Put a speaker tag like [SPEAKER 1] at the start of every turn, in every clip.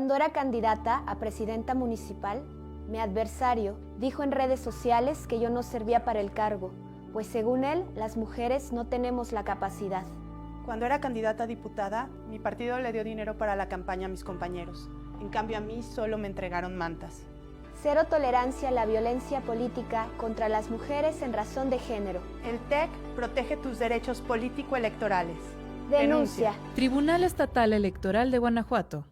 [SPEAKER 1] Cuando era candidata a presidenta municipal, mi adversario dijo en redes sociales que yo no servía para el cargo, pues según él, las mujeres no tenemos la capacidad.
[SPEAKER 2] Cuando era candidata a diputada, mi partido le dio dinero para la campaña a mis compañeros. En cambio, a mí solo me entregaron mantas.
[SPEAKER 1] Cero tolerancia a la violencia política contra las mujeres en razón de género.
[SPEAKER 2] El TEC protege tus derechos político-electorales.
[SPEAKER 1] Denuncia.
[SPEAKER 3] Tribunal Estatal Electoral de Guanajuato.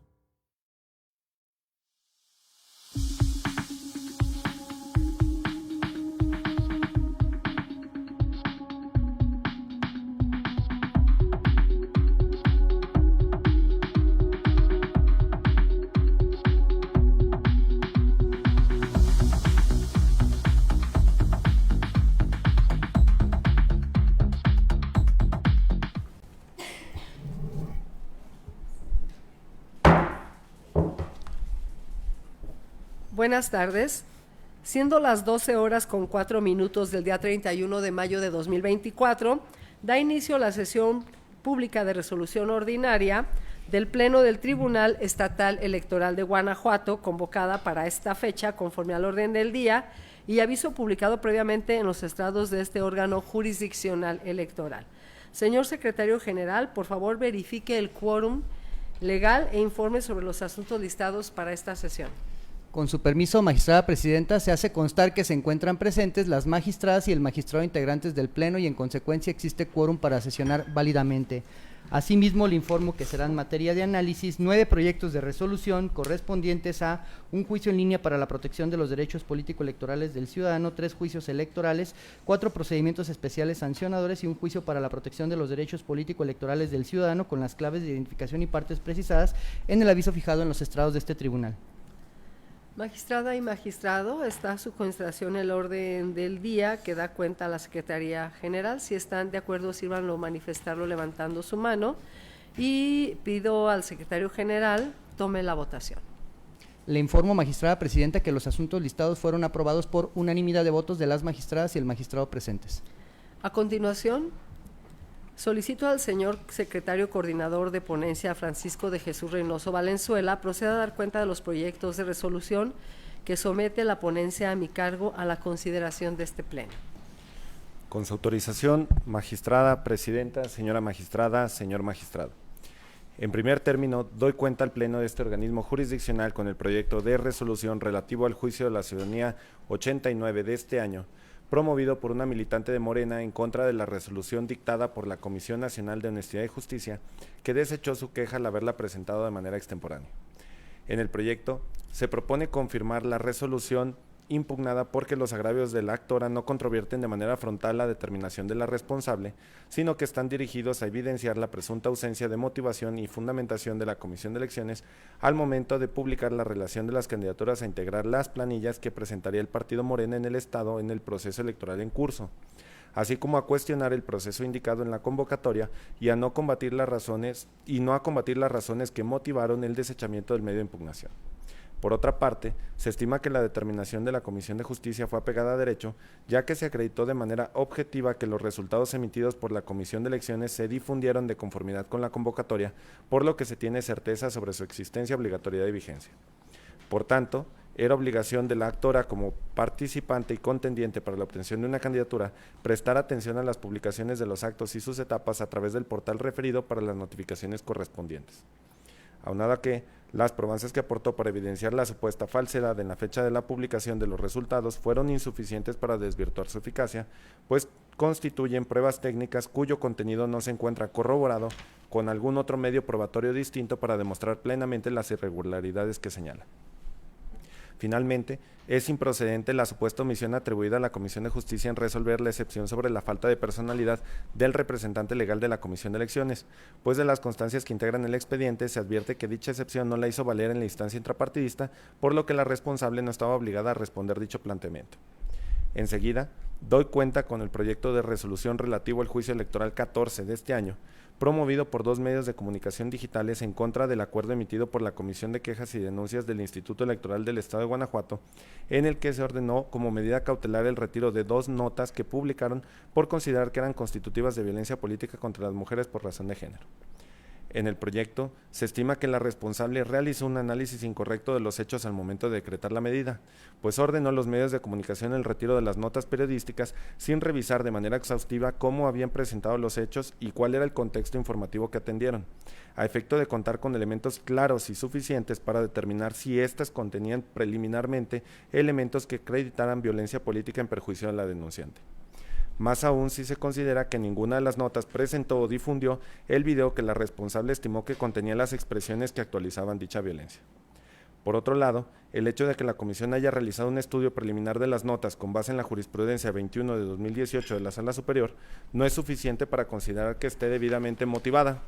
[SPEAKER 4] Buenas tardes. Siendo las 12:04 del día 31 de mayo de 2024, da inicio la sesión pública de resolución ordinaria del Pleno del Tribunal Estatal Electoral de Guanajuato, convocada para esta fecha conforme al orden del día y aviso publicado previamente en los estrados de este órgano jurisdiccional electoral. Señor Secretario General, por favor verifique el quórum legal e informe sobre los asuntos listados para esta sesión.
[SPEAKER 5] Con su permiso, magistrada presidenta, se hace constar que se encuentran presentes las magistradas y el magistrado integrantes del Pleno y en consecuencia existe quórum para sesionar válidamente. Asimismo, le informo que serán materia de análisis 9 proyectos de resolución correspondientes a un juicio en línea para la protección de los derechos político-electorales del ciudadano, 3 juicios electorales, 4 procedimientos especiales sancionadores y un juicio para la protección de los derechos político-electorales del ciudadano con las claves de identificación y partes precisadas en el aviso fijado en los estrados de este tribunal.
[SPEAKER 4] Magistrada y magistrado, está a su consideración el orden del día que da cuenta a la Secretaría General. Si están de acuerdo, sírvanlo manifestarlo levantando su mano y pido al Secretario General tome la votación.
[SPEAKER 5] Le informo, magistrada presidenta, que los asuntos listados fueron aprobados por unanimidad de votos de las magistradas y el magistrado presentes.
[SPEAKER 4] A continuación, solicito al señor secretario coordinador de ponencia, Francisco de Jesús Reynoso Valenzuela, proceda a dar cuenta de los proyectos de resolución que somete la ponencia a mi cargo a la consideración de este pleno.
[SPEAKER 6] Con su autorización, magistrada presidenta, señora magistrada, señor magistrado. En primer término, doy cuenta al Pleno de este organismo jurisdiccional con el proyecto de resolución relativo al juicio de la ciudadanía 89 de este año, promovido por una militante de Morena en contra de la resolución dictada por la Comisión Nacional de Honestidad y Justicia, que desechó su queja al haberla presentado de manera extemporánea. En el proyecto se propone confirmar la resolución impugnada porque los agravios de la actora no controvierten de manera frontal la determinación de la responsable, sino que están dirigidos a evidenciar la presunta ausencia de motivación y fundamentación de la Comisión de Elecciones al momento de publicar la relación de las candidaturas a integrar las planillas que presentaría el partido Morena en el Estado en el proceso electoral en curso, así como a cuestionar el proceso indicado en la convocatoria y a no combatir las razones que motivaron el desechamiento del medio de impugnación. Por otra parte, se estima que la determinación de la Comisión de Justicia fue apegada a derecho, ya que se acreditó de manera objetiva que los resultados emitidos por la Comisión de Elecciones se difundieron de conformidad con la convocatoria, por lo que se tiene certeza sobre su existencia, obligatoriedad y vigencia. Por tanto, era obligación de la actora como participante y contendiente para la obtención de una candidatura prestar atención a las publicaciones de los actos y sus etapas a través del portal referido para las notificaciones correspondientes. Aunado a que las probanzas que aportó para evidenciar la supuesta falsedad en la fecha de la publicación de los resultados fueron insuficientes para desvirtuar su eficacia, pues constituyen pruebas técnicas cuyo contenido no se encuentra corroborado con algún otro medio probatorio distinto para demostrar plenamente las irregularidades que señala. Finalmente, es improcedente la supuesta omisión atribuida a la Comisión de Justicia en resolver la excepción sobre la falta de personalidad del representante legal de la Comisión de Elecciones, pues de las constancias que integran el expediente se advierte que dicha excepción no la hizo valer en la instancia intrapartidista, por lo que la responsable no estaba obligada a responder dicho planteamiento. Enseguida, doy cuenta con el proyecto de resolución relativo al juicio electoral 14 de este año, promovido por 2 medios de comunicación digitales en contra del acuerdo emitido por la Comisión de Quejas y Denuncias del Instituto Electoral del Estado de Guanajuato, en el que se ordenó como medida cautelar el retiro de 2 notas que publicaron por considerar que eran constitutivas de violencia política contra las mujeres por razón de género. En el proyecto se estima que la responsable realizó un análisis incorrecto de los hechos al momento de decretar la medida, pues ordenó a los medios de comunicación el retiro de las notas periodísticas sin revisar de manera exhaustiva cómo habían presentado los hechos y cuál era el contexto informativo que atendieron, a efecto de contar con elementos claros y suficientes para determinar si éstas contenían preliminarmente elementos que acreditaran violencia política en perjuicio de la denunciante. Más aún si se considera que ninguna de las notas presentó o difundió el video que la responsable estimó que contenía las expresiones que actualizaban dicha violencia. Por otro lado, el hecho de que la comisión haya realizado un estudio preliminar de las notas con base en la jurisprudencia 21 de 2018 de la Sala Superior no es suficiente para considerar que esté debidamente motivada,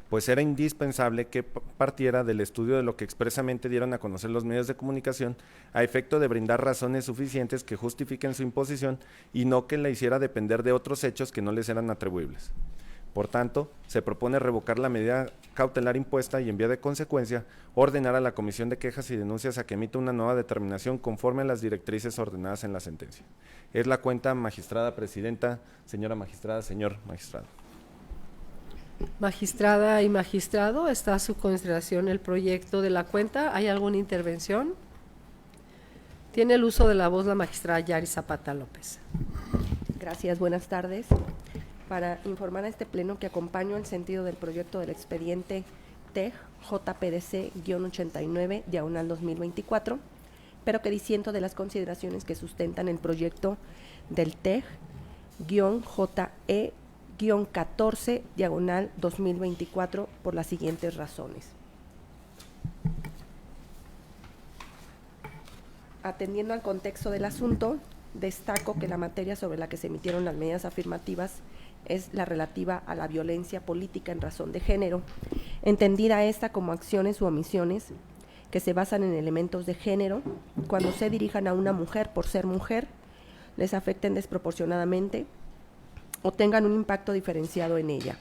[SPEAKER 6] pues era indispensable que partiera del estudio de lo que expresamente dieron a conocer los medios de comunicación a efecto de brindar razones suficientes que justifiquen su imposición y no que la hiciera depender de otros hechos que no les eran atribuibles. Por tanto, se propone revocar la medida cautelar impuesta y en vía de consecuencia ordenar a la Comisión de Quejas y Denuncias a que emita una nueva determinación conforme a las directrices ordenadas en la sentencia. Es la cuenta, magistrada presidenta, señora magistrada, señor magistrado.
[SPEAKER 4] Magistrada y magistrado, está a su consideración el proyecto de la cuenta. ¿Hay alguna intervención? Tiene el uso de la voz la magistrada Yari Zapata López.
[SPEAKER 7] Gracias, buenas tardes. Para informar a este pleno que acompaño el sentido del proyecto del expediente TEG JPDC-89/2024, pero que disiento de las consideraciones que sustentan el proyecto del TEG-JE-14/2024 por las siguientes razones. Atendiendo al contexto del asunto, destaco que la materia sobre la que se emitieron las medidas afirmativas es la relativa a la violencia política en razón de género, entendida esta como acciones u omisiones que se basan en elementos de género cuando se dirijan a una mujer por ser mujer, les afecten desproporcionadamente o tengan un impacto diferenciado en ella.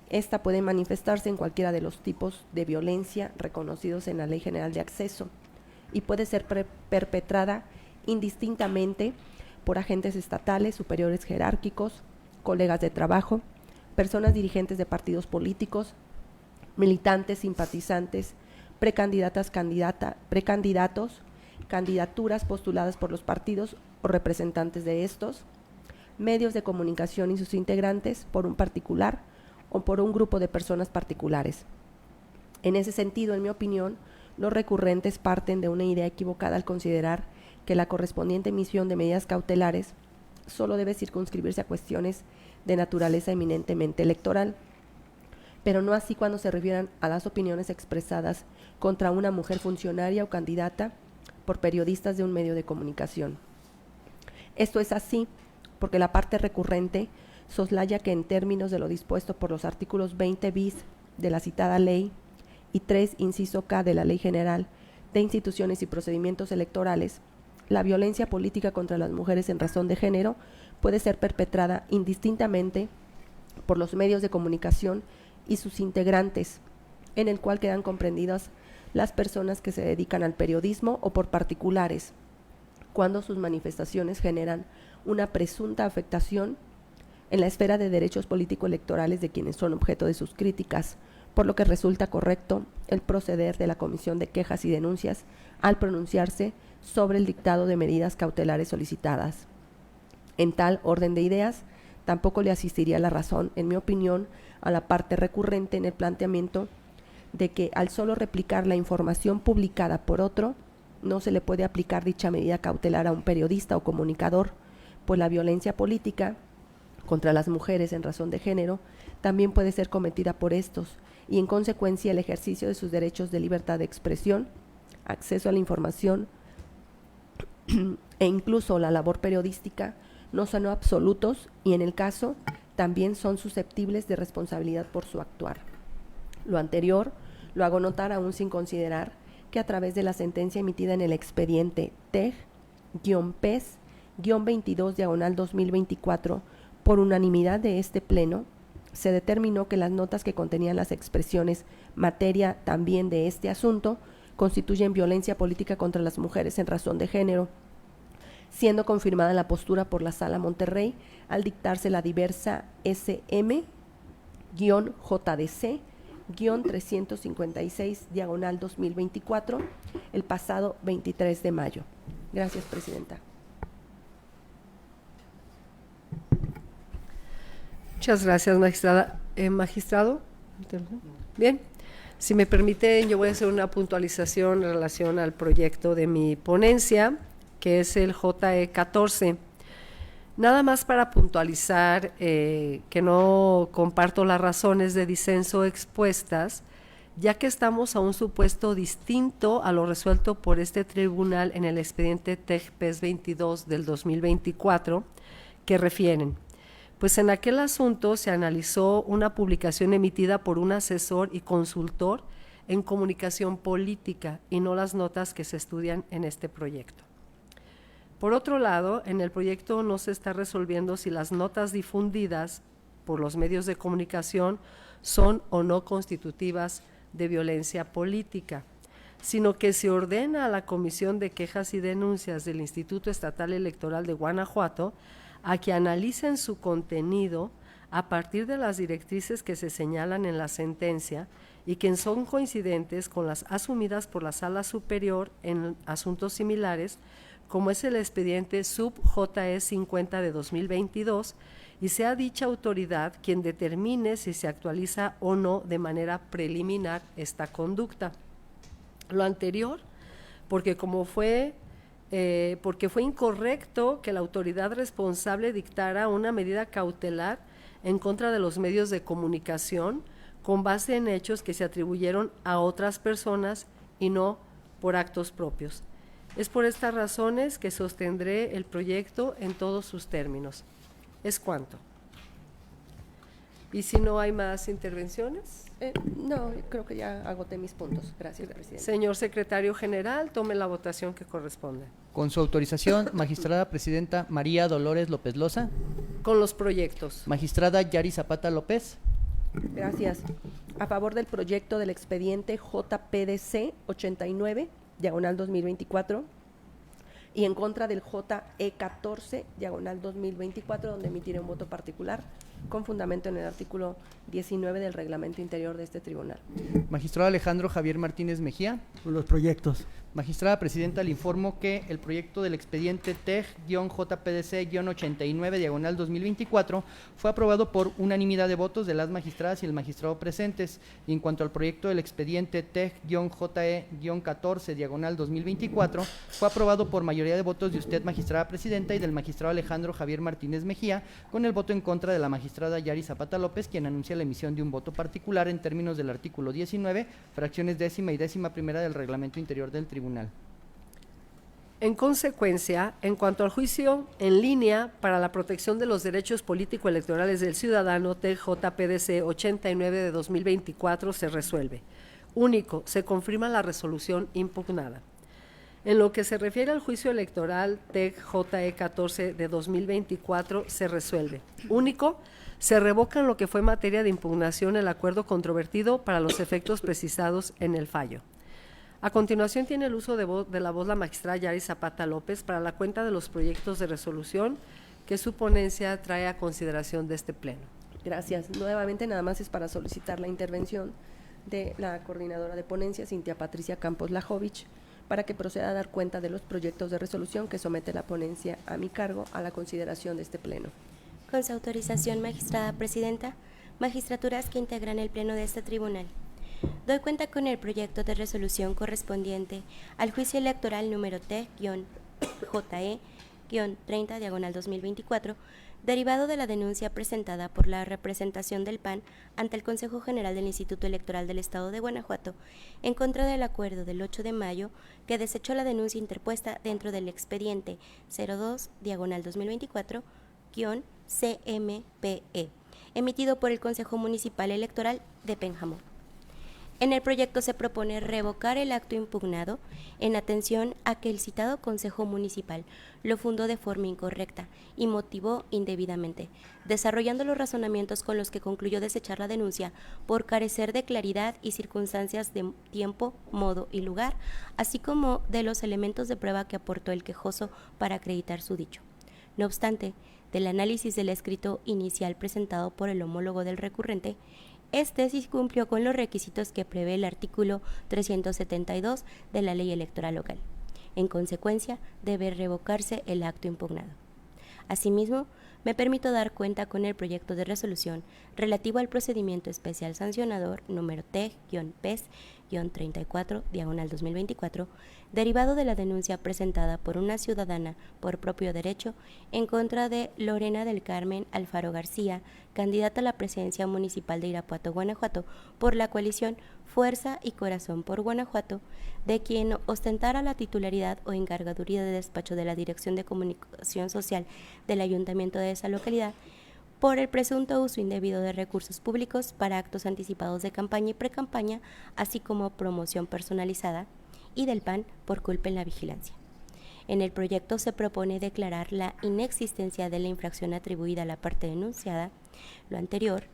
[SPEAKER 7] Esta puede manifestarse en cualquiera de los tipos de violencia reconocidos en la Ley General de Acceso y puede ser perpetrada indistintamente por agentes estatales, superiores jerárquicos, colegas de trabajo, personas dirigentes de partidos políticos, militantes, simpatizantes, precandidatas, precandidatos, candidaturas postuladas por los partidos o representantes de estos, medios de comunicación y sus integrantes por un particular o por un grupo de personas particulares. En ese sentido, en mi opinión, los recurrentes parten de una idea equivocada al considerar que la correspondiente emisión de medidas cautelares solo debe circunscribirse a cuestiones de naturaleza eminentemente electoral, pero no así cuando se refieran a las opiniones expresadas contra una mujer funcionaria o candidata por periodistas de un medio de comunicación. Esto es así porque la parte recurrente soslaya que en términos de lo dispuesto por los artículos 20 bis de la citada ley y 3 inciso K de la Ley General de Instituciones y Procedimientos Electorales, la violencia política contra las mujeres en razón de género puede ser perpetrada indistintamente por los medios de comunicación y sus integrantes, en el cual quedan comprendidas las personas que se dedican al periodismo o por particulares, cuando sus manifestaciones generan una presunta afectación en la esfera de derechos político-electorales de quienes son objeto de sus críticas, por lo que resulta correcto el proceder de la Comisión de Quejas y Denuncias al pronunciarse sobre el dictado de medidas cautelares solicitadas. En tal orden de ideas, tampoco le asistiría la razón, en mi opinión, a la parte recurrente en el planteamiento de que al solo replicar la información publicada por otro, no se le puede aplicar dicha medida cautelar a un periodista o comunicador, pues la violencia política contra las mujeres en razón de género también puede ser cometida por estos, y en consecuencia el ejercicio de sus derechos de libertad de expresión, acceso a la información e incluso la labor periodística no son absolutos y en el caso también son susceptibles de responsabilidad por su actuar. Lo anterior lo hago notar aún sin considerar que a través de la sentencia emitida en el expediente TEG-PES-22/2024 por unanimidad de este pleno, se determinó que las notas que contenían las expresiones materia también de este asunto constituyen violencia política contra las mujeres en razón de género, siendo confirmada la postura por la Sala Monterrey al dictarse la diversa SM JDC-356-2024 el pasado 23 de mayo. Gracias, Presidenta.
[SPEAKER 4] Muchas gracias, magistrada. Magistrado. Bien, si me permiten, yo voy a hacer una puntualización en relación al proyecto de mi ponencia, que es el JE 14. Nada más para puntualizar que no comparto las razones de disenso expuestas, ya que estamos a un supuesto distinto a lo resuelto por este tribunal en el expediente TEG-PES 22 del 2024, que refieren. Pues en aquel asunto se analizó una publicación emitida por un asesor y consultor en comunicación política y no las notas que se estudian en este proyecto. Por otro lado, en el proyecto no se está resolviendo si las notas difundidas por los medios de comunicación son o no constitutivas de violencia política, sino que se ordena a la Comisión de Quejas y Denuncias del Instituto Estatal Electoral de Guanajuato a que analicen su contenido a partir de las directrices que se señalan en la sentencia y que son coincidentes con las asumidas por la Sala Superior en asuntos similares, como es el expediente sub-JE 50 de 2022, y sea dicha autoridad quien determine si se actualiza o no de manera preliminar esta conducta. Lo anterior, porque fue incorrecto que la autoridad responsable dictara una medida cautelar en contra de los medios de comunicación con base en hechos que se atribuyeron a otras personas y no por actos propios. Es por estas razones que sostendré el proyecto en todos sus términos. ¿Es cuanto? ¿Y si no hay más intervenciones?
[SPEAKER 7] No, creo que ya agoté mis puntos. Gracias, Presidenta.
[SPEAKER 4] Señor Secretario General, tome la votación que corresponde.
[SPEAKER 5] Con su autorización, magistrada presidenta María Dolores López Loza.
[SPEAKER 4] Con los proyectos.
[SPEAKER 5] Magistrada Yari Zapata López.
[SPEAKER 7] Gracias. A favor del proyecto del expediente JPDC 89, diagonal 2024, y en contra del JE 14, diagonal 2024, donde emitiré un voto particular con fundamento en el artículo 19 del reglamento interior de este tribunal.
[SPEAKER 5] Magistrado Alejandro Javier Martínez Mejía.
[SPEAKER 8] Con los proyectos.
[SPEAKER 5] Magistrada presidenta, le informo que el proyecto del expediente TEG-JPDC-89, diagonal 2024, fue aprobado por unanimidad de votos de las magistradas y el magistrado presentes. Y en cuanto al proyecto del expediente TEG-JE-14, diagonal 2024, fue aprobado por mayoría de votos de usted, magistrada presidenta, y del magistrado Alejandro Javier Martínez Mejía, con el voto en contra de la magistrada Yari Zapata López, quien anuncia la emisión de un voto particular en términos del artículo 19, fracciones 10ª y 11ª del reglamento interior del tribunal.
[SPEAKER 4] En consecuencia, en cuanto al juicio en línea para la protección de los derechos político-electorales del ciudadano TJPDC 89 de 2024 se resuelve. Único, se confirma la resolución impugnada. En lo que se refiere al juicio electoral TEG-JE 14 de 2024 se resuelve. Único, se revoca en lo que fue materia de impugnación el acuerdo controvertido para los efectos precisados en el fallo. A continuación tiene el uso de la voz la magistrada Yari Zapata López para la cuenta de los proyectos de resolución que su ponencia trae a consideración de este pleno.
[SPEAKER 7] Gracias. Nuevamente nada más es para solicitar la intervención de la coordinadora de ponencia, Cintia Patricia Campos Lajovich, para que proceda a dar cuenta de los proyectos de resolución que somete la ponencia a mi cargo a la consideración de este pleno.
[SPEAKER 9] Con su autorización, magistrada presidenta, magistraturas que integran el pleno de este tribunal. Doy cuenta con el proyecto de resolución correspondiente al juicio electoral número T-JE-30, diagonal 2024, derivado de la denuncia presentada por la representación del PAN ante el Consejo General del Instituto Electoral del Estado de Guanajuato en contra del acuerdo del 8 de mayo que desechó la denuncia interpuesta dentro del expediente 02, diagonal 2024-CMPE, emitido por el Consejo Municipal Electoral de Pénjamo. En el proyecto se propone revocar el acto impugnado en atención a que el citado Consejo Municipal lo fundó de forma incorrecta y motivó indebidamente, desarrollando los razonamientos con los que concluyó desechar la denuncia por carecer de claridad y circunstancias de tiempo, modo y lugar, así como de los elementos de prueba que aportó el quejoso para acreditar su dicho. No obstante, del análisis del escrito inicial presentado por el homólogo del recurrente, este sí cumplió con los requisitos que prevé el artículo 372 de la Ley Electoral Local. En consecuencia, debe revocarse el acto impugnado. Asimismo, me permito dar cuenta con el proyecto de resolución relativo al procedimiento especial sancionador número T-PES-34/2024, derivado de la denuncia presentada por una ciudadana por propio derecho en contra de Lorena del Carmen Alfaro García, candidata a la presidencia municipal de Irapuato, Guanajuato, por la coalición Fuerza y Corazón por Guanajuato, de quien ostentara la titularidad o encargaduría de despacho de la Dirección de Comunicación Social del Ayuntamiento de esa localidad, por el presunto uso indebido de recursos públicos para actos anticipados de campaña y precampaña, así como promoción personalizada, y del PAN por culpa en la vigilancia. En el proyecto se propone declarar la inexistencia de la infracción atribuida a la parte denunciada, lo anterior,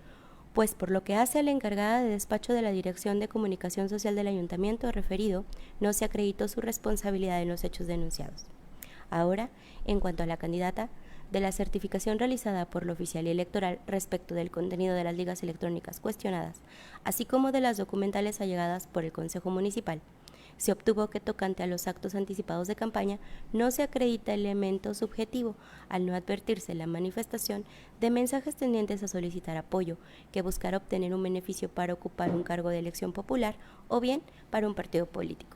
[SPEAKER 9] pues por lo que hace a la encargada de despacho de la Dirección de Comunicación Social del Ayuntamiento referido, no se acreditó su responsabilidad en los hechos denunciados. Ahora, en cuanto a la candidata, de la certificación realizada por la Oficialía Electoral respecto del contenido de las ligas electrónicas cuestionadas, así como de las documentales allegadas por el Consejo Municipal, se obtuvo que tocante a los actos anticipados de campaña no se acredita elemento subjetivo al no advertirse la manifestación de mensajes tendientes a solicitar apoyo que buscara obtener un beneficio para ocupar un cargo de elección popular o bien para un partido político.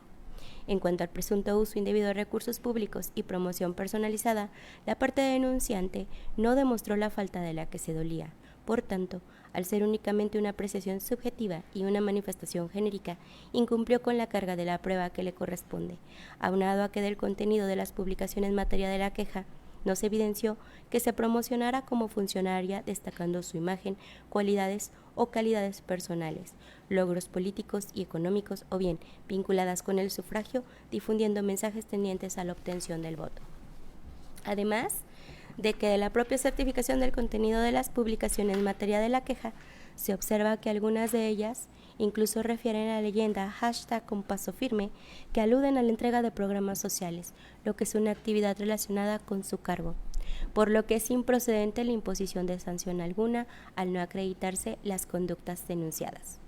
[SPEAKER 9] En cuanto al presunto uso indebido de recursos públicos y promoción personalizada, la parte denunciante no demostró la falta de la que se dolía. Por tanto, al ser únicamente una apreciación subjetiva y una manifestación genérica, incumplió con la carga de la prueba que le corresponde, aunado a que del contenido de las publicaciones en materia de la queja no se evidenció que se promocionara como funcionaria destacando su imagen, cualidades o calidades personales, logros políticos y económicos o bien vinculadas con el sufragio, difundiendo mensajes tendientes a la obtención del voto. Además de que de la propia certificación del contenido de las publicaciones en materia de la queja, se observa que algunas de ellas incluso refieren a la leyenda #ConPasoFirme que aluden a la entrega de programas sociales, lo que es una actividad relacionada con su cargo, por lo que es improcedente la imposición de sanción alguna al no acreditarse las conductas denunciadas.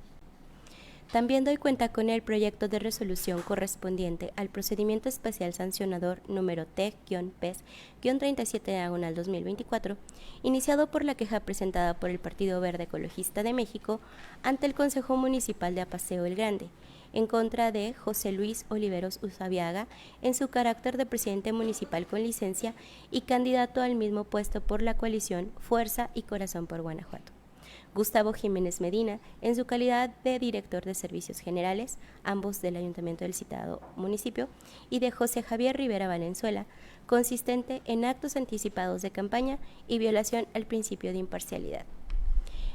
[SPEAKER 9] También doy cuenta con el proyecto de resolución correspondiente al procedimiento especial sancionador número T-PES-37/2024, iniciado por la queja presentada por el Partido Verde Ecologista de México ante el Consejo Municipal de Apaseo el Grande, en contra de José Luis Oliveros Usabiaga en su carácter de presidente municipal con licencia y candidato al mismo puesto por la coalición Fuerza y Corazón por Guanajuato. Gustavo Jiménez Medina, en su calidad de director de Servicios Generales, ambos del Ayuntamiento del citado municipio, y de José Javier Rivera Valenzuela, consistente en actos anticipados de campaña y violación al principio de imparcialidad.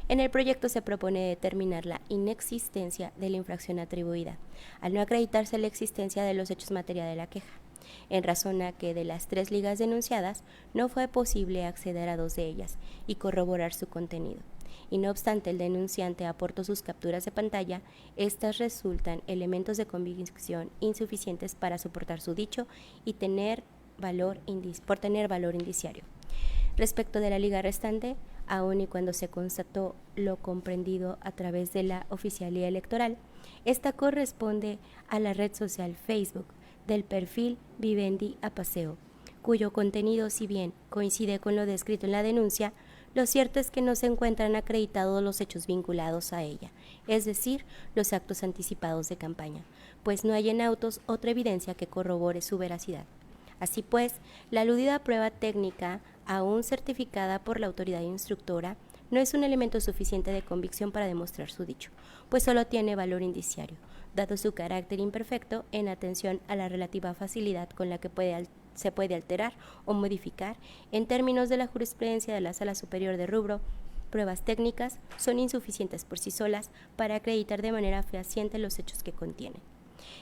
[SPEAKER 9] En el proyecto se propone determinar la inexistencia de la infracción atribuida, al no acreditarse la existencia de los hechos materia de la queja, en razón a que de las 3 ligas denunciadas no fue posible acceder a 2 de ellas y corroborar su contenido. Y no obstante el denunciante aportó sus capturas de pantalla, estas resultan elementos de convicción insuficientes para soportar su dicho y por tener valor indiciario. Respecto de la liga restante, aun y cuando se constató lo comprendido a través de la Oficialía Electoral, esta corresponde a la red social Facebook del perfil Vivendi Apaseo, cuyo contenido, si bien coincide con lo descrito en la denuncia, lo cierto es que no se encuentran acreditados los hechos vinculados a ella, es decir, los actos anticipados de campaña, pues no hay en autos otra evidencia que corrobore su veracidad. Así pues, la aludida prueba técnica, aún certificada por la autoridad instructora, no es un elemento suficiente de convicción para demostrar su dicho, pues solo tiene valor indiciario, dado su carácter imperfecto en atención a la relativa facilidad con la que se puede alterar o modificar. En términos de la jurisprudencia de la Sala Superior de Rubro, pruebas técnicas son insuficientes por sí solas para acreditar de manera fehaciente los hechos que contienen.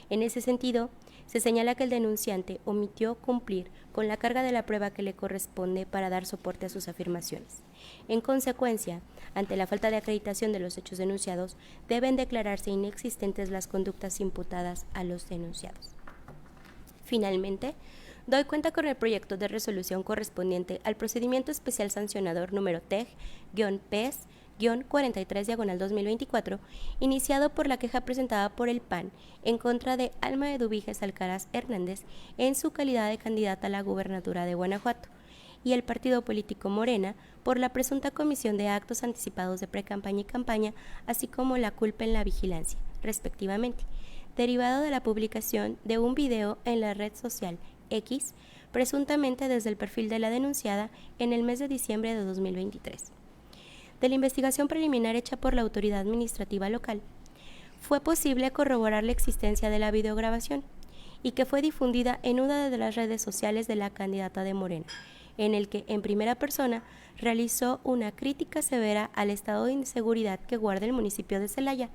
[SPEAKER 9] En ese sentido, se señala que el denunciante omitió cumplir con la carga de la prueba que le corresponde para dar soporte a sus afirmaciones. En consecuencia, ante la falta de acreditación de los hechos denunciados, deben declararse inexistentes las conductas imputadas a los denunciados. Finalmente, doy cuenta con el proyecto de resolución correspondiente al procedimiento especial sancionador número TEG-PES-43/2024, iniciado por la queja presentada por el PAN en contra de Alma Eduviges Alcaraz Hernández en su calidad de candidata a la gubernatura de Guanajuato, y el partido político Morena por la presunta comisión de actos anticipados de precampaña y campaña, así como la culpa en la vigilancia, respectivamente, derivado de la publicación de un video en la red social X, presuntamente desde el perfil de la denunciada en el mes de diciembre de 2023. De la investigación preliminar hecha por la autoridad administrativa local, fue posible corroborar la existencia de la videograbación y que fue difundida en una de las redes sociales de la candidata de Morena, en el que en primera persona realizó una crítica severa al estado de inseguridad que guarda el municipio de Celaya,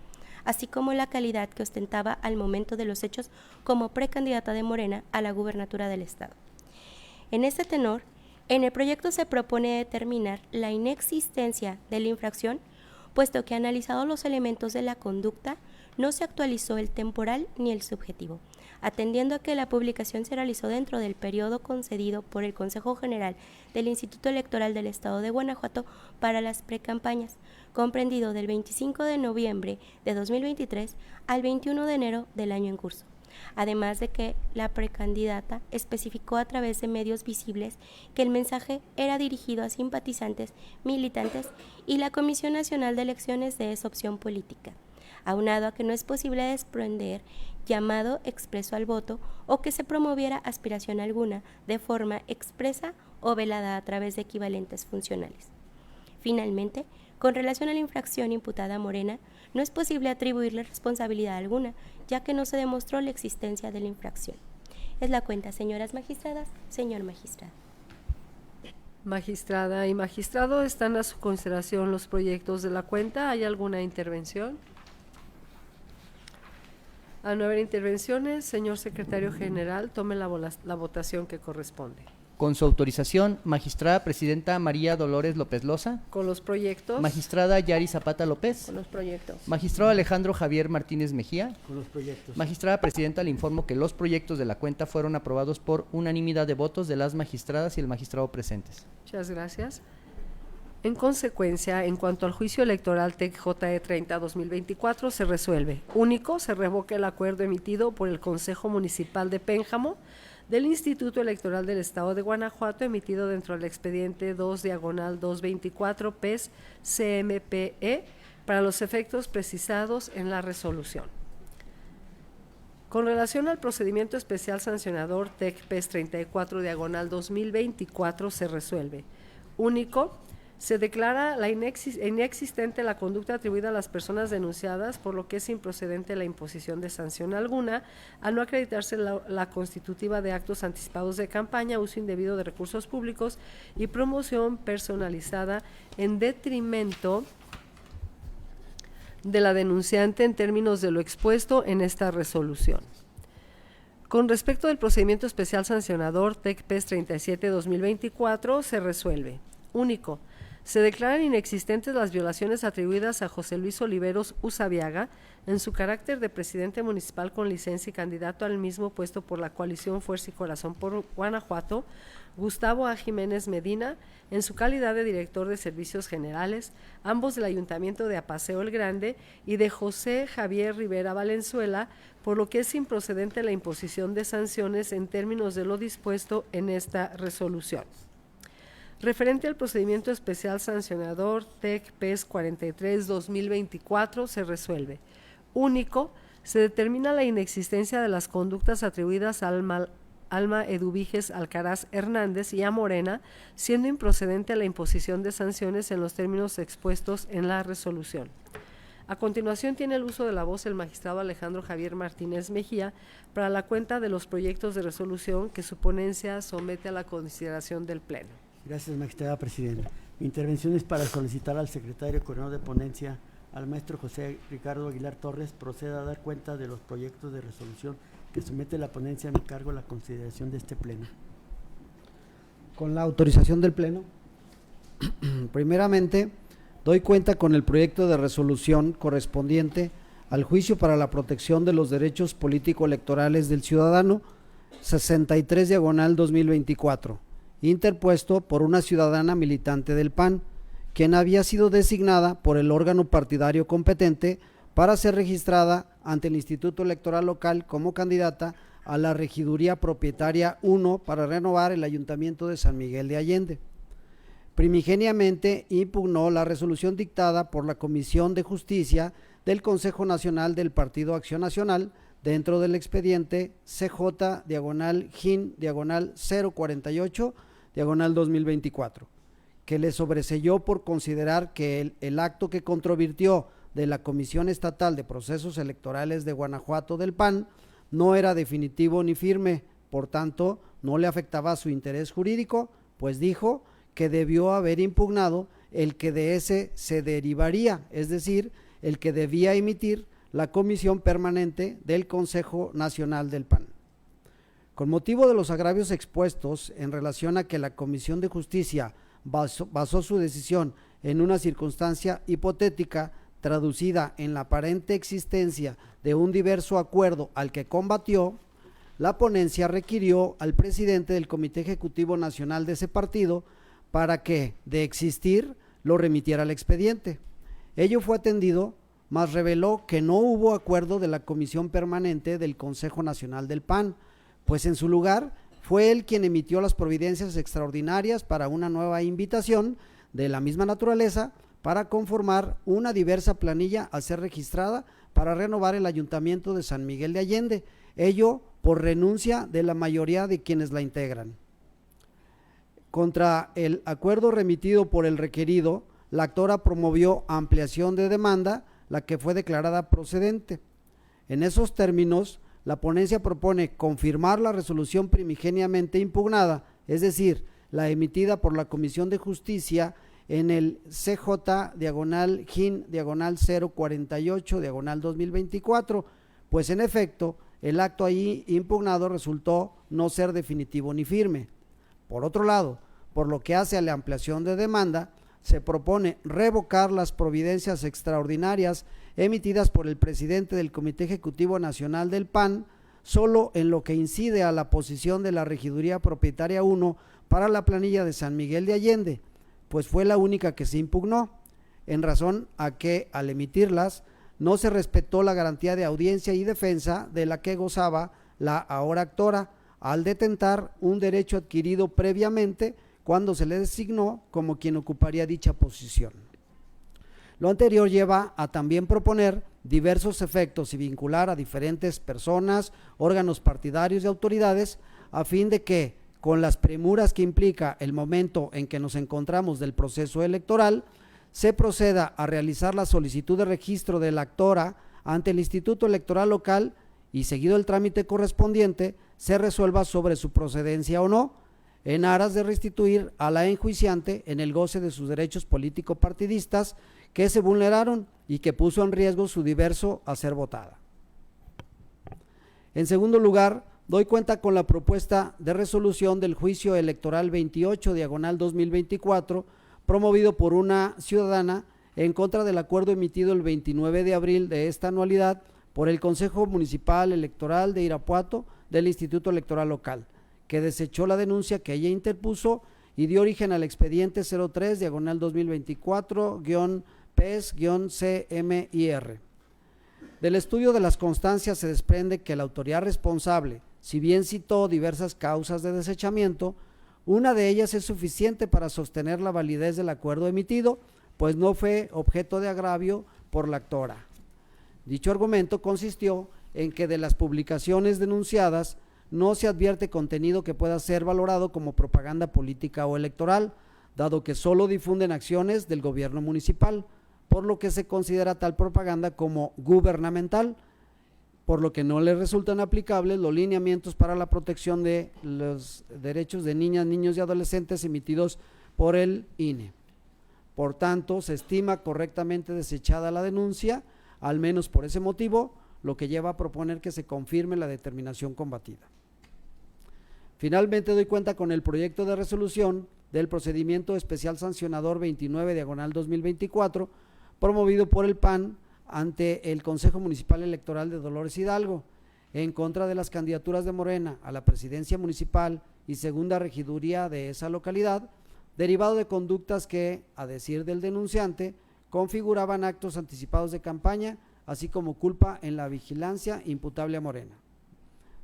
[SPEAKER 9] así como la calidad que ostentaba al momento de los hechos como precandidata de Morena a la gubernatura del estado. En este tenor, en el proyecto se propone determinar la inexistencia de la infracción, puesto que analizado los elementos de la conducta, no se actualizó el temporal ni el subjetivo, atendiendo a que la publicación se realizó dentro del periodo concedido por el Consejo General del Instituto Electoral del Estado de Guanajuato para las precampañas, comprendido del 25 de noviembre de 2023 al 21 de enero del año en curso. Además de que la precandidata especificó a través de medios visibles que el mensaje era dirigido a simpatizantes, militantes y la Comisión Nacional de Elecciones de esa opción política, aunado a que no es posible desprender llamado expreso al voto o que se promoviera aspiración alguna de forma expresa o velada a través de equivalentes funcionales. Finalmente, con relación a la infracción imputada a Morena, no es posible atribuirle responsabilidad alguna, ya que no se demostró la existencia de la infracción. Es la cuenta, señoras magistradas, señor magistrado.
[SPEAKER 4] Magistrada y magistrado, ¿están a su consideración los proyectos de la cuenta? ¿Hay alguna intervención? Al no haber intervenciones, señor secretario general, tome la votación que corresponde.
[SPEAKER 5] Con su autorización, magistrada presidenta María Dolores López Loza.
[SPEAKER 4] Con los proyectos.
[SPEAKER 5] Magistrada Yari Zapata López.
[SPEAKER 7] Con los proyectos.
[SPEAKER 5] Magistrado Alejandro Javier Martínez Mejía.
[SPEAKER 8] Con los proyectos.
[SPEAKER 5] Magistrada presidenta, le informo que los proyectos de la cuenta fueron aprobados por unanimidad de votos de las magistradas y el magistrado presentes.
[SPEAKER 4] Muchas gracias. En consecuencia, en cuanto al juicio electoral TEC-JE 30-2024, se resuelve. Único, se revoca el acuerdo emitido por el Consejo Municipal de Pénjamo del Instituto Electoral del Estado de Guanajuato, emitido dentro del expediente 2/224 PES CMPE, para los efectos precisados en la resolución. Con relación al procedimiento especial sancionador TEC-PES 34/2024, se resuelve. Único, se declara inexistente la conducta atribuida a las personas denunciadas, por lo que es improcedente la imposición de sanción alguna, al no acreditarse la constitutiva de actos anticipados de campaña, uso indebido de recursos públicos y promoción personalizada en detrimento de la denunciante en términos de lo expuesto en esta resolución. Con respecto del procedimiento especial sancionador TEC-PES 37/2024, se resuelve. Único, se declaran inexistentes las violaciones atribuidas a José Luis Oliveros Usabiaga en su carácter de presidente municipal con licencia y candidato al mismo puesto por la coalición Fuerza y Corazón por Guanajuato, Gustavo A. Jiménez Medina en su calidad de director de servicios generales, ambos del Ayuntamiento de Apaseo el Grande, y de José Javier Rivera Valenzuela, por lo que es improcedente la imposición de sanciones en términos de lo dispuesto en esta resolución. Referente al procedimiento especial sancionador TEC-PES 43/2024, se resuelve. Único, se determina la inexistencia de las conductas atribuidas a Alma Eduviges Alcaraz Hernández y a Morena, siendo improcedente la imposición de sanciones en los términos expuestos en la resolución. A continuación tiene el uso de la voz el magistrado Alejandro Javier Martínez Mejía para la cuenta de los proyectos de resolución que su ponencia somete a la consideración del Pleno.
[SPEAKER 8] Gracias, magistrada presidenta. Mi intervención es para solicitar al secretario coordinador de ponencia, al maestro José Ricardo Aguilar Torres, proceda a dar cuenta de los proyectos de resolución que somete la ponencia a mi cargo a la consideración de este Pleno.
[SPEAKER 10] Con la autorización del Pleno, primeramente, doy cuenta con el proyecto de resolución correspondiente al juicio para la protección de los derechos político-electorales del ciudadano, 63/2024, interpuesto por una ciudadana militante del PAN, quien había sido designada por el órgano partidario competente para ser registrada ante el Instituto Electoral Local como candidata a la Regiduría Propietaria 1 para renovar el Ayuntamiento de San Miguel de Allende. Primigeniamente impugnó la resolución dictada por la Comisión de Justicia del Consejo Nacional del Partido Acción Nacional dentro del expediente CJ-GIN-048-2024, que le sobreseyó por considerar que el acto que controvirtió de la Comisión Estatal de Procesos Electorales de Guanajuato del PAN no era definitivo ni firme, por tanto no le afectaba su interés jurídico, pues dijo que debió haber impugnado el que de ese se derivaría, es decir, el que debía emitir la Comisión Permanente del Consejo Nacional del PAN. Con motivo de los agravios expuestos en relación a que la Comisión de Justicia basó su decisión en una circunstancia hipotética traducida en la aparente existencia de un diverso acuerdo al que combatió, la ponencia requirió al presidente del Comité Ejecutivo Nacional de ese partido para que, de existir, lo remitiera al expediente. Ello fue atendido, mas reveló que no hubo acuerdo de la Comisión Permanente del Consejo Nacional del PAN, pues en su lugar fue él quien emitió las providencias extraordinarias para una nueva invitación de la misma naturaleza para conformar una diversa planilla a ser registrada para renovar el Ayuntamiento de San Miguel de Allende, ello por renuncia de la mayoría de quienes la integran. Contra el acuerdo remitido por el requerido, la actora promovió ampliación de demanda, la que fue declarada procedente. En esos términos, la ponencia propone confirmar la resolución primigeniamente impugnada, es decir, la emitida por la Comisión de Justicia en el CJ-GIN-048-2024, pues en efecto, el acto ahí impugnado resultó no ser definitivo ni firme. Por otro lado, por lo que hace a la ampliación de demanda, se propone revocar las providencias extraordinarias emitidas por el presidente del Comité Ejecutivo Nacional del PAN, solo en lo que incide a la posición de la Regiduría Propietaria 1 para la planilla de San Miguel de Allende, pues fue la única que se impugnó, en razón a que al emitirlas no se respetó la garantía de audiencia y defensa de la que gozaba la ahora actora, al detentar un derecho adquirido previamente cuando se le designó como quien ocuparía dicha posición. Lo anterior lleva a también proponer diversos efectos y vincular a diferentes personas, órganos partidarios y autoridades, a fin de que, con las premuras que implica el momento en que nos encontramos del proceso electoral, se proceda a realizar la solicitud de registro de la actora ante el Instituto Electoral Local y, seguido el trámite correspondiente, se resuelva sobre su procedencia o no, en aras de restituir a la enjuiciante en el goce de sus derechos político-partidistas que se vulneraron y que puso en riesgo su diverso a ser votada. En segundo lugar, doy cuenta con la propuesta de resolución del juicio electoral 28/2024, promovido por una ciudadana en contra del acuerdo emitido el 29 de abril de esta anualidad por el Consejo Municipal Electoral de Irapuato del Instituto Electoral Local, que desechó la denuncia que ella interpuso y dio origen al expediente 03/2024-PES-CMIR. Del estudio de las constancias se desprende que la autoridad responsable, si bien citó diversas causas de desechamiento, una de ellas es suficiente para sostener la validez del acuerdo emitido, pues no fue objeto de agravio por la actora. Dicho argumento consistió en que de las publicaciones denunciadas no se advierte contenido que pueda ser valorado como propaganda política o electoral, dado que solo difunden acciones del gobierno municipal, por lo que se considera tal propaganda como gubernamental, por lo que no le resultan aplicables los lineamientos para la protección de los derechos de niñas, niños y adolescentes emitidos por el INE. Por tanto, se estima correctamente desechada la denuncia, al menos por ese motivo, lo que lleva a proponer que se confirme la determinación combatida. Finalmente, doy cuenta con el proyecto de resolución del procedimiento especial sancionador 29/2024, promovido por el PAN ante el Consejo Municipal Electoral de Dolores Hidalgo, en contra de las candidaturas de Morena a la presidencia municipal y segunda regiduría de esa localidad, derivado de conductas que, a decir del denunciante, configuraban actos anticipados de campaña, así como culpa en la vigilancia imputable a Morena.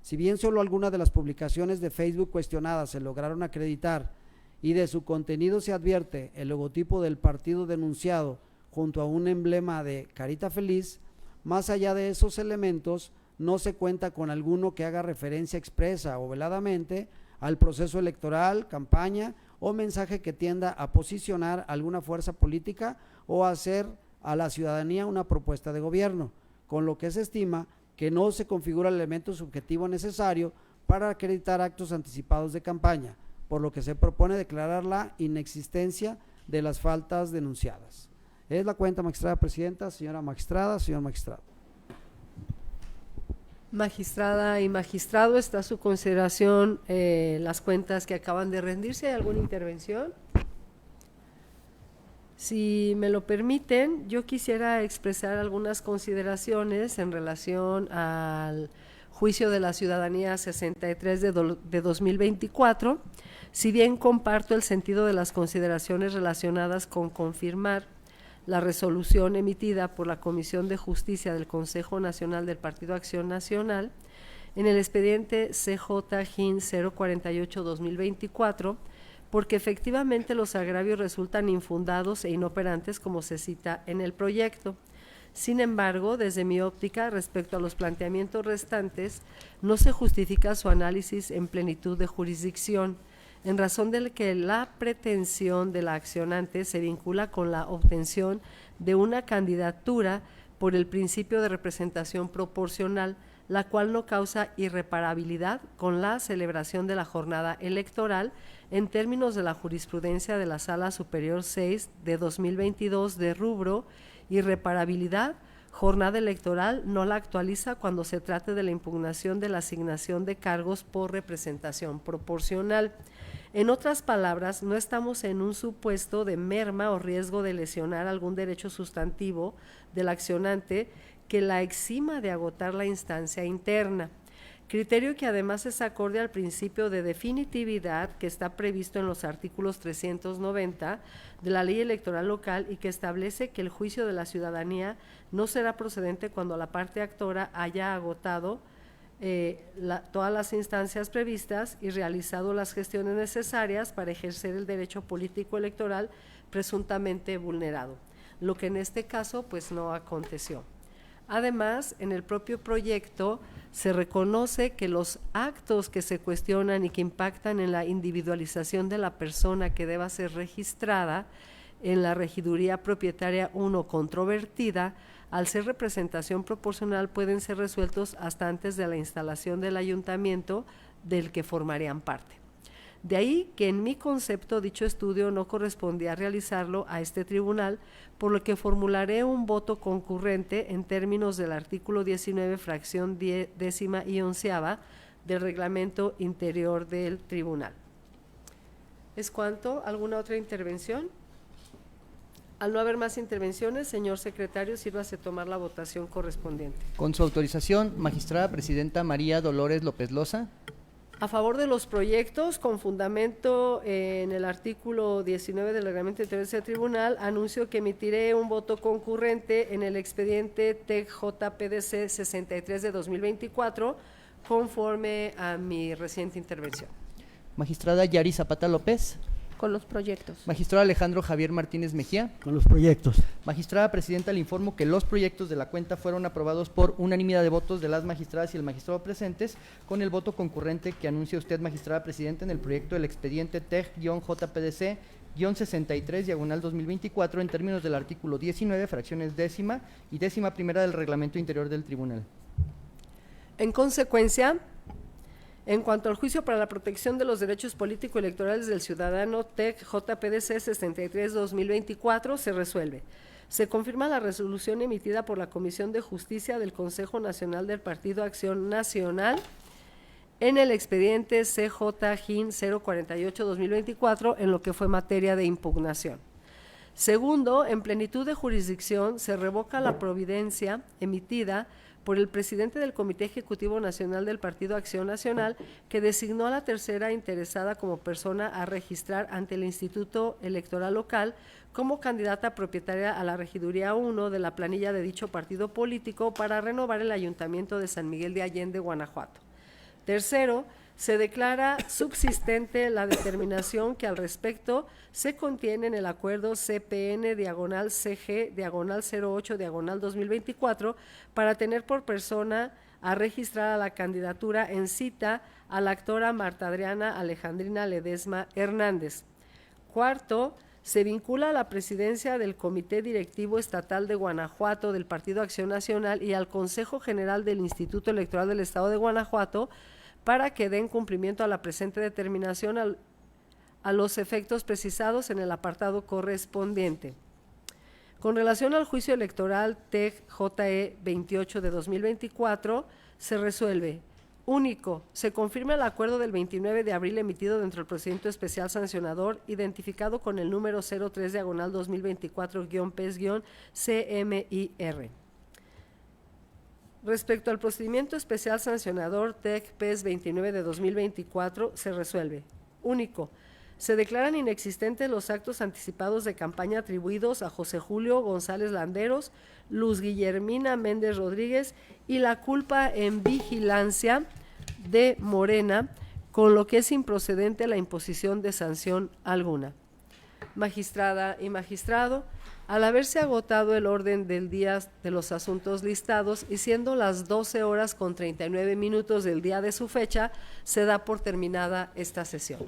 [SPEAKER 10] Si bien solo algunas de las publicaciones de Facebook cuestionadas se lograron acreditar y de su contenido se advierte el logotipo del partido denunciado junto a un emblema de carita feliz, más allá de esos elementos no se cuenta con alguno que haga referencia expresa o veladamente al proceso electoral, campaña o mensaje que tienda a posicionar alguna fuerza política o a hacer a la ciudadanía una propuesta de gobierno, con lo que se estima que no se configura el elemento subjetivo necesario para acreditar actos anticipados de campaña, por lo que se propone declarar la inexistencia de las faltas denunciadas. Es la cuenta, magistrada presidenta, señora magistrada, señor magistrado.
[SPEAKER 4] Magistrada y magistrado, está a su consideración las cuentas que acaban de rendirse. ¿Hay alguna intervención? Si me lo permiten, yo quisiera expresar algunas consideraciones en relación al juicio de la ciudadanía 63 de 2024, si bien comparto el sentido de las consideraciones relacionadas con confirmar la resolución emitida por la Comisión de Justicia del Consejo Nacional del Partido Acción Nacional en el expediente CJ-GIN 048-2024, porque efectivamente los agravios resultan infundados e inoperantes como se cita en el proyecto. Sin embargo, desde mi óptica, respecto a los planteamientos restantes, no se justifica su análisis en plenitud de jurisdicción, en razón de que la pretensión de la accionante se vincula con la obtención de una candidatura por el principio de representación proporcional, la cual no causa irreparabilidad con la celebración de la jornada electoral en términos de la jurisprudencia de la Sala Superior 6 de 2022 de rubro irreparabilidad. Jornada electoral no la actualiza cuando se trate de la impugnación de la asignación de cargos por representación proporcional. En otras palabras, no estamos en un supuesto de merma o riesgo de lesionar algún derecho sustantivo del accionante que la exima de agotar la instancia interna, criterio que además es acorde al principio de definitividad que está previsto en los artículos 390 de la Ley Electoral Local y que establece que el juicio de la ciudadanía no será procedente cuando la parte actora haya agotado todas las instancias previstas y realizado las gestiones necesarias para ejercer el derecho político electoral presuntamente vulnerado, lo que en este caso pues no aconteció. Además, en el propio proyecto se reconoce que los actos que se cuestionan y que impactan en la individualización de la persona que deba ser registrada en la regiduría propietaria 1 controvertida, al ser representación proporcional pueden ser resueltos hasta antes de la instalación del ayuntamiento del que formarían parte. De ahí que en mi concepto dicho estudio no correspondía realizarlo a este tribunal, por lo que formularé un voto concurrente en términos del artículo 19, fracción 10ª y 11ª del reglamento interior del tribunal. ¿Es cuanto? ¿Alguna otra intervención? Al no haber más intervenciones, señor secretario, sírvase tomar la votación correspondiente.
[SPEAKER 5] Con su autorización, magistrada presidenta María Dolores López Loza.
[SPEAKER 4] A favor de los proyectos, con fundamento en el artículo 19 del reglamento interior del tribunal, anuncio que emitiré un voto concurrente en el expediente TEC-JPDC 63 de 2024, conforme a mi reciente intervención.
[SPEAKER 5] Magistrada Yari Zapata López.
[SPEAKER 7] Con los proyectos.
[SPEAKER 5] Magistrado Alejandro Javier Martínez Mejía.
[SPEAKER 8] Con los proyectos.
[SPEAKER 5] Magistrada presidenta, le informo que los proyectos de la cuenta fueron aprobados por unanimidad de votos de las magistradas y el magistrado presentes, con el voto concurrente que anuncia usted, magistrada presidenta, en el proyecto del expediente TEC-JPDC-63/2024 en términos del artículo 19, fracciones 10ª y 11ª del reglamento interior del tribunal.
[SPEAKER 4] En consecuencia, en cuanto al juicio para la protección de los derechos político-electorales del ciudadano TEC-JPDC 63/2024 se resuelve. Se confirma la resolución emitida por la Comisión de Justicia del Consejo Nacional del Partido Acción Nacional en el expediente CJ-GIN 048/2024 en lo que fue materia de impugnación. Segundo, en plenitud de jurisdicción se revoca la providencia emitida por el presidente del Comité Ejecutivo Nacional del Partido Acción Nacional, que designó a la tercera interesada como persona a registrar ante el Instituto Electoral Local como candidata propietaria a la Regiduría 1 de la planilla de dicho partido político para renovar el Ayuntamiento de San Miguel de Allende, Guanajuato. Tercero, se declara subsistente la determinación que al respecto se contiene en el acuerdo CPN-CG-08-2024 para tener por persona a registrar a la candidatura en cita a la actora Marta Adriana Alejandrina Ledesma Hernández. Cuarto, se vincula a la presidencia del Comité Directivo Estatal de Guanajuato del Partido Acción Nacional y al Consejo General del Instituto Electoral del Estado de Guanajuato para que den cumplimiento a la presente determinación a los efectos precisados en el apartado correspondiente. Con relación al juicio electoral TEC-JE 28 de 2024, se resuelve: único, se confirma el acuerdo del 29 de abril emitido dentro del procedimiento especial sancionador, identificado con el número 03/2024-PES-CMIR. Respecto al procedimiento especial sancionador TEC-PES 29 de 2024, se resuelve: único, se declaran inexistentes los actos anticipados de campaña atribuidos a José Julio González Landeros, Luz Guillermina Méndez Rodríguez y la culpa en vigilancia de Morena, con lo que es improcedente la imposición de sanción alguna. Magistrada y magistrado, al haberse agotado el orden del día de los asuntos listados y siendo las 12:39 del día de su fecha, se da por terminada esta sesión.